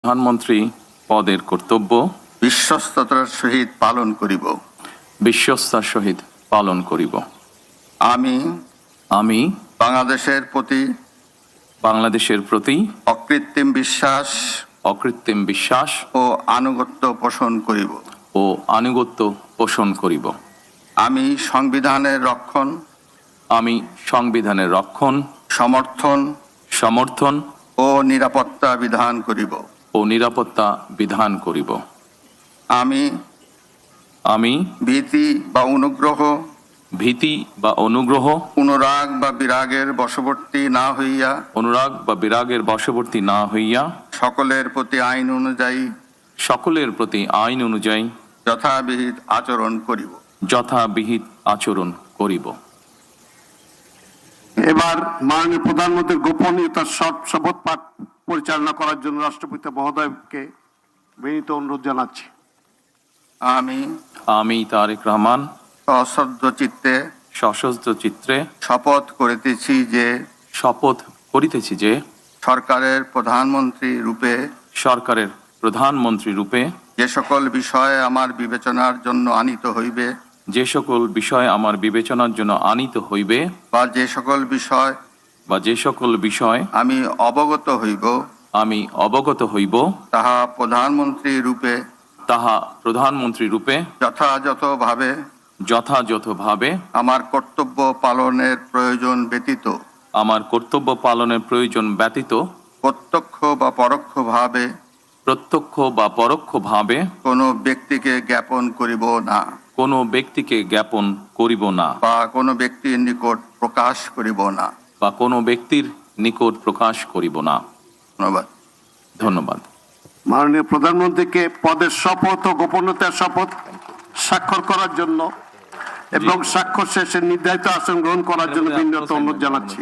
প্রধানমন্ত্রী পদের কর্তব্য বিশ্বস্ততার সহিত পালন করিব। বিশ্বস্তার সহিত পালন করিব। আমি বাংলাদেশের প্রতি অকৃত্রিম বিশ্বাস ও আনুগত্য পোষণ করিব। আমি সংবিধানের রক্ষণ সমর্থন ও নিরাপত্তা বিধান করিব। আমি ভীতি বা অনুগ্রহ অনুরাগ বা বিরাগের বশবর্তী না হইয়া সকলের প্রতি আইন অনুযায়ী যথাবিহিত আচরণ করিব। এবার মাননীয় প্রধানমন্ত্রীর গোপনীয়তার শপথ পাঠ পরিচালনা করার জন্য রাষ্ট্রপতি মহোদয়কে বিনীত অনুরোধ জানাচ্ছি। আমি তারেক রহমান সশস্ত্র চিত্রে শপথ করিতেছি যে সরকারের প্রধানমন্ত্রী রূপে যে সকল বিষয় আমার বিবেচনার জন্য আনিত হইবে বা যে সকল বিষয় আমি অবগত হইব তাহা প্রধানমন্ত্রী রূপে যথাযথভাবে আমার কর্তব্য পালনের প্রয়োজন ব্যতীত প্রত্যক্ষ বা পরোক্ষভাবে কোনো ব্যক্তিকে জ্ঞাপন করিব না বা কোনো ব্যক্তির নিকট প্রকাশ করিব না। ধন্যবাদ। মাননীয় প্রধানমন্ত্রীকে পদের শপথ ও গোপনীয়তার শপথ স্বাক্ষর করার জন্য এবং স্বাক্ষর শেষে নির্ধারিত আসন গ্রহণ করার জন্য বিনীত অনুরোধ জানাচ্ছি।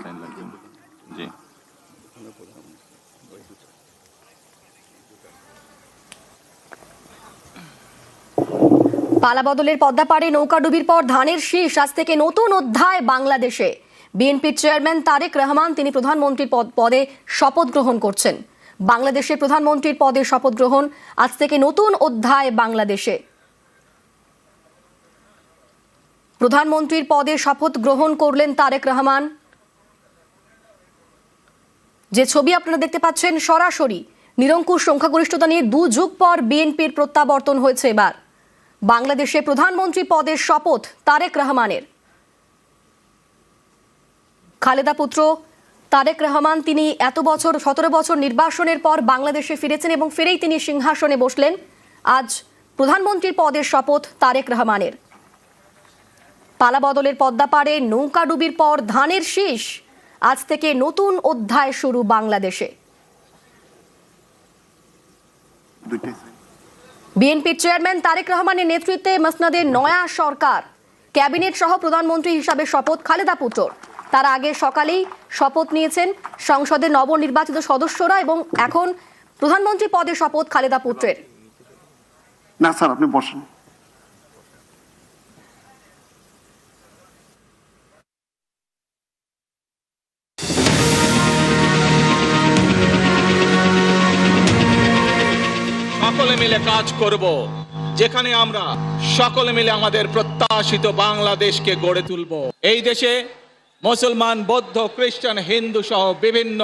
পালাবদলের পদ্মাপাড়ে নৌকাডুবির পর ধানের শীষ, আজ থেকে নতুন অধ্যায় বাংলাদেশে। বিএনপির চেয়ারম্যান তারেক রহমান তিনি প্রধানমন্ত্রীর পদে শপথ গ্রহণ করছেন। বাংলাদেশের প্রধানমন্ত্রীর পদে শপথ গ্রহণ, আজ থেকে নতুন অধ্যায় বাংলাদেশে। প্রধানমন্ত্রীর পদে শপথ গ্রহণ করলেন তারেক রহমান। যে ছবি আপনারা দেখতে পাচ্ছেন সরাসরি, নিরঙ্কুশ সংখ্যাগরিষ্ঠতা নিয়ে 2 যুগ পর বিএনপির প্রত্যাবর্তন হয়েছে। এবার বাংলাদেশে প্রধানমন্ত্রী পদের শপথ তারেক রহমানের। খালেদা পুত্র তারেক রহমান তিনি 17 বছর নির্বাসনের পর বাংলাদেশে ফিরেছেন এবং ফিরেই তিনি সিংহাসনে বসলেন। আজ প্রধানমন্ত্রীর পদের শপথ তারেক রহমানের। পালাবদলের পদ্মাপাড়ে নৌকাডুবির পর ধানের শীষ, আজ থেকে নতুন অধ্যায় শুরু বাংলাদেশে। বিএনপির চেয়ারম্যান তারেক রহমানের নেতৃত্বে মসনদে নয়া সরকার, ক্যাবিনেট সহ প্রধানমন্ত্রী হিসাবে শপথ খালেদা পুত্র। তার আগে সকালেই শপথ নিয়েছেন সংসদের নবনির্বাচিত সদস্যরা এবং এখন প্রধানমন্ত্রী পদে শপথ খালেদা পুত্রের। না স্যার, আপনি বসেন। সকলে মিলে কাজ করব, যেখানে আমরা সকলে মিলে আমাদের প্রত্যাশিত বাংলাদেশকে গড়ে তুলব। এই দেশে মুসলমান, বৌদ্ধ, খ্রিস্টান, হিন্দু সহ বিভিন্ন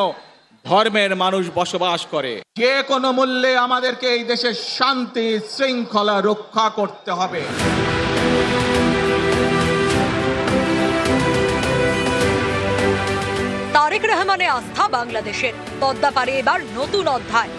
ধর্মের মানুষ বসবাস করে। যে কোনো মূল্যে আমাদেরকে এই দেশের শান্তি শৃঙ্খলা রক্ষা করতে হবে। তারেক রহমানের আস্থা বাংলাদেশের পদ্মাপাড়ে এবার নতুন অধ্যায়।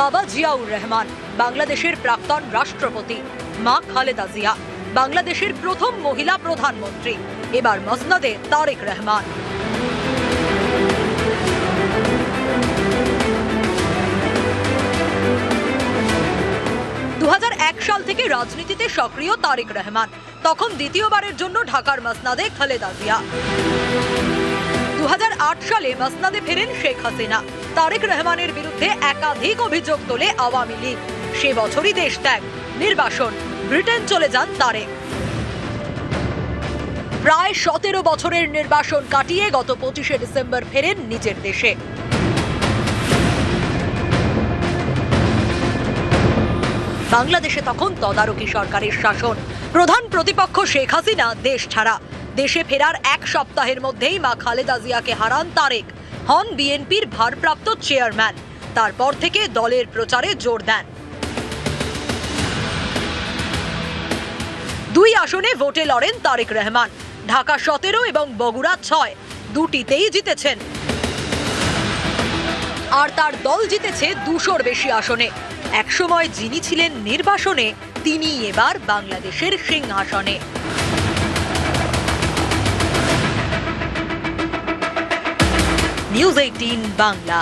বাবা জিয়াউর রহমান বাংলাদেশের প্রাক্তন রাষ্ট্রপতি, মা খালেদা জিয়া বাংলাদেশের প্রথম মহিলা প্রধানমন্ত্রী। এবার মসনদে তারেক রহমান। সাল থেকে রাজনীতিতে সক্রিয় তারেক রহমান, তখন দ্বিতীয়বারের জন্য ঢাকার মসনদে খালেদা জিয়া। 2008 সালে মসনদে ফেরেন শেখ হাসিনা। তারেক রহমানের বিরুদ্ধে একাধিক অভিযোগ তোলে আওয়ামী লীগ। সে বছরই দেশ ত্যাগ, নির্বাসন, ব্রিটেন চলে যান তারেক। প্রায় 17 বছরের নির্বাসন কাটিয়ে গত 25শে ডিসেম্বর ফেরেন নিজের দেশে। বাংলাদেশে তখন তদারকি সরকারের শাসন। প্রধান প্রতিপক্ষ শেখ হাসিনা দেশ ছাড়া। দেশে ফেরার এক সপ্তাহের মধ্যেই মা খালেদা জিয়াকে হারান তারেক, হন বিএনপির ভারপ্রাপ্ত চেয়ারম্যান। তারপর থেকে দলের প্রচারে জোর দেন। 2 আসনে ভোটে লড়েন তারেক রহমান। ঢাকা 17 এবং বগুড়া 6, দুটিতেই জিতেছেন। আর তার দল জিতেছে 200-র বেশি আসনে। একসময় যিনি ছিলেন নির্বাসনে, তিনি এবার বাংলাদেশের সিংহাসনে। নিউজ 18 বাংলা।